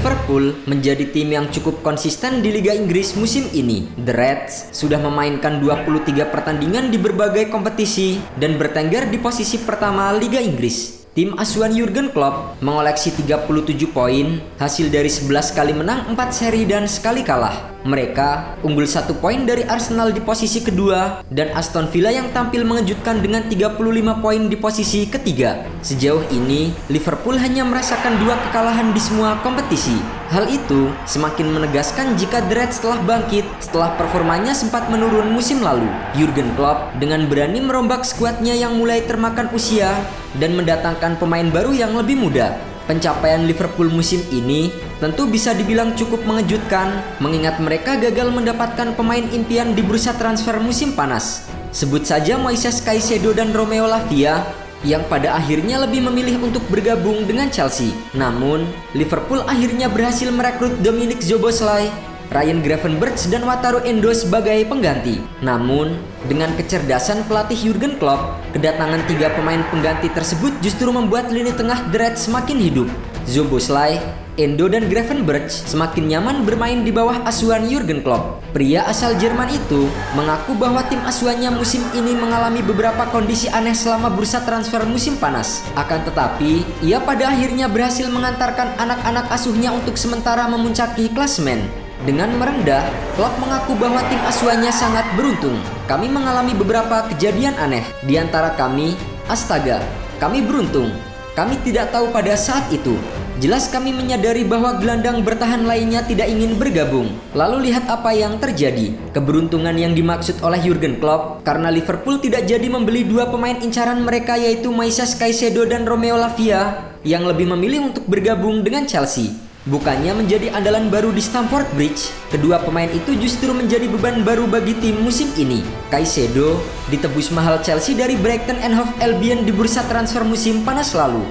Liverpool menjadi tim yang cukup konsisten di Liga Inggris musim ini. The Reds sudah memainkan 23 pertandingan di berbagai kompetisi dan bertengger di posisi pertama Liga Inggris. Tim asuhan Jurgen Klopp mengoleksi 37 poin, hasil dari 11 kali menang, 4 seri dan sekali kalah. Mereka unggul 1 poin dari Arsenal di posisi kedua dan Aston Villa yang tampil mengejutkan dengan 35 poin di posisi ketiga. Sejauh ini, Liverpool hanya merasakan 2 kekalahan di semua kompetisi. Hal itu semakin menegaskan jika The Reds telah bangkit setelah performanya sempat menurun musim lalu. Jurgen Klopp dengan berani merombak skuadnya yang mulai termakan usia dan mendatangkan pemain baru yang lebih muda. Pencapaian Liverpool musim ini tentu bisa dibilang cukup mengejutkan mengingat mereka gagal mendapatkan pemain impian di bursa transfer musim panas. Sebut saja Moises Caicedo dan Romeo Lavia yang pada akhirnya lebih memilih untuk bergabung dengan Chelsea. Namun, Liverpool akhirnya berhasil merekrut Dominic Szoboszlai, Ryan Gravenberch dan Wataru Endo sebagai pengganti. Namun, dengan kecerdasan pelatih Jurgen Klopp, kedatangan 3 pemain pengganti tersebut justru membuat lini tengah The Reds semakin hidup. Szoboszlai, Endo dan Gravenberch semakin nyaman bermain di bawah asuhan Jurgen Klopp. Pria asal Jerman itu mengaku bahwa tim asuhannya musim ini mengalami beberapa kondisi aneh selama bursa transfer musim panas. Akan tetapi, ia pada akhirnya berhasil mengantarkan anak-anak asuhnya untuk sementara memuncaki klasemen. Dengan merendah, Klopp mengaku bahwa tim asuhannya sangat beruntung. Kami mengalami beberapa kejadian aneh. Di antara kami, astaga, kami beruntung. Kami tidak tahu pada saat itu. Jelas kami menyadari bahwa gelandang bertahan lainnya tidak ingin bergabung. Lalu lihat apa yang terjadi. Keberuntungan yang dimaksud oleh Jurgen Klopp karena Liverpool tidak jadi membeli 2 pemain incaran mereka yaitu Moises Caicedo dan Romeo Lavia yang lebih memilih untuk bergabung dengan Chelsea. Bukannya menjadi andalan baru di Stamford Bridge, kedua pemain itu justru menjadi beban baru bagi tim musim ini. Caicedo ditebus mahal Chelsea dari Brighton and Hove Albion di bursa transfer musim panas lalu.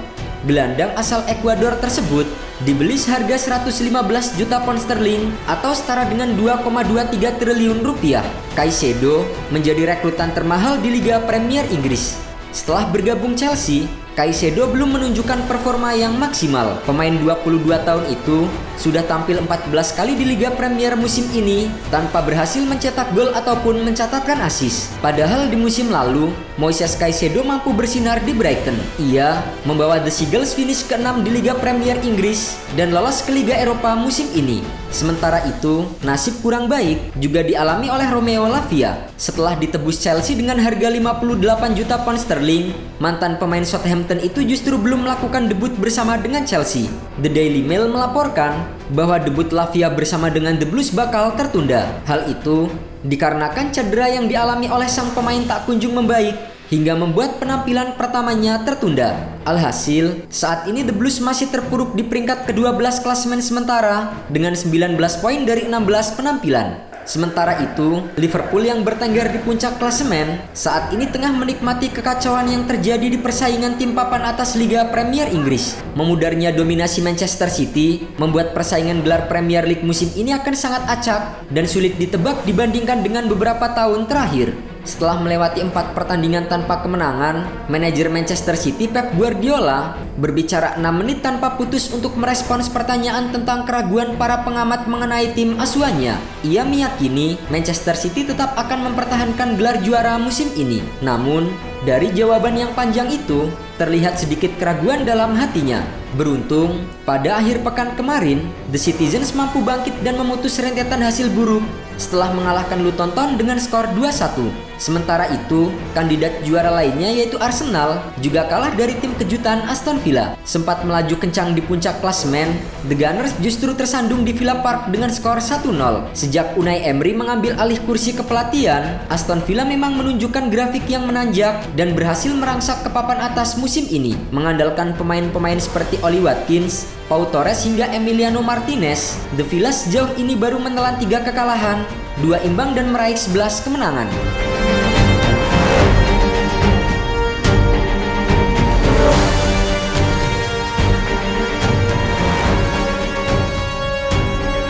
Gelandang asal Ekuador tersebut dibeli seharga 115 juta pound sterling atau setara dengan 2,23 triliun rupiah. Caicedo menjadi rekrutan termahal di Liga Premier Inggris. Setelah bergabung Chelsea, Caicedo belum menunjukkan performa yang maksimal. Pemain 22 tahun itu sudah tampil 14 kali di Liga Premier musim ini tanpa berhasil mencetak gol ataupun mencatatkan assist. Padahal di musim lalu, Moises Caicedo mampu bersinar di Brighton. Ia membawa The Seagulls finish ke-6 di Liga Premier Inggris dan lolos ke Liga Eropa musim ini. Sementara itu, nasib kurang baik juga dialami oleh Romeo Lavia. Setelah ditebus Chelsea dengan harga 58 juta pound sterling, mantan pemain Southampton itu justru belum melakukan debut bersama dengan Chelsea. The Daily Mail melaporkan bahwa debut Lavia bersama dengan The Blues bakal tertunda. Hal itu dikarenakan cedera yang dialami oleh sang pemain tak kunjung membaik hingga membuat penampilan pertamanya tertunda. Alhasil, saat ini The Blues masih terpuruk di peringkat ke-12 klasemen sementara dengan 19 poin dari 16 penampilan. Sementara itu, Liverpool yang bertengger di puncak klasemen saat ini tengah menikmati kekacauan yang terjadi di persaingan tim papan atas Liga Premier Inggris. Memudarnya dominasi Manchester City membuat persaingan gelar Premier League musim ini akan sangat acak dan sulit ditebak dibandingkan dengan beberapa tahun terakhir. Setelah melewati 4 pertandingan tanpa kemenangan, manajer Manchester City Pep Guardiola berbicara 6 menit tanpa putus untuk merespons pertanyaan tentang keraguan para pengamat mengenai tim asuhannya. Ia meyakini Manchester City tetap akan mempertahankan gelar juara musim ini. Namun, dari jawaban yang panjang itu, terlihat sedikit keraguan dalam hatinya. Beruntung, pada akhir pekan kemarin, The Citizens mampu bangkit dan memutus rentetan hasil buruk setelah mengalahkan Luton Town dengan skor 2-1. Sementara itu, kandidat juara lainnya yaitu Arsenal juga kalah dari tim kejutan Aston Villa. Sempat melaju kencang di puncak klasemen, The Gunners justru tersandung di Villa Park dengan skor 1-0. Sejak Unai Emery mengambil alih kursi kepelatihan, Aston Villa memang menunjukkan grafik yang menanjak dan berhasil merangsak ke papan atas musim ini. Mengandalkan pemain-pemain seperti Oli Watkins, Pau Torres hingga Emiliano Martinez, The Villa sejauh ini baru menelan 3 kekalahan, 2 imbang dan meraih 11 kemenangan.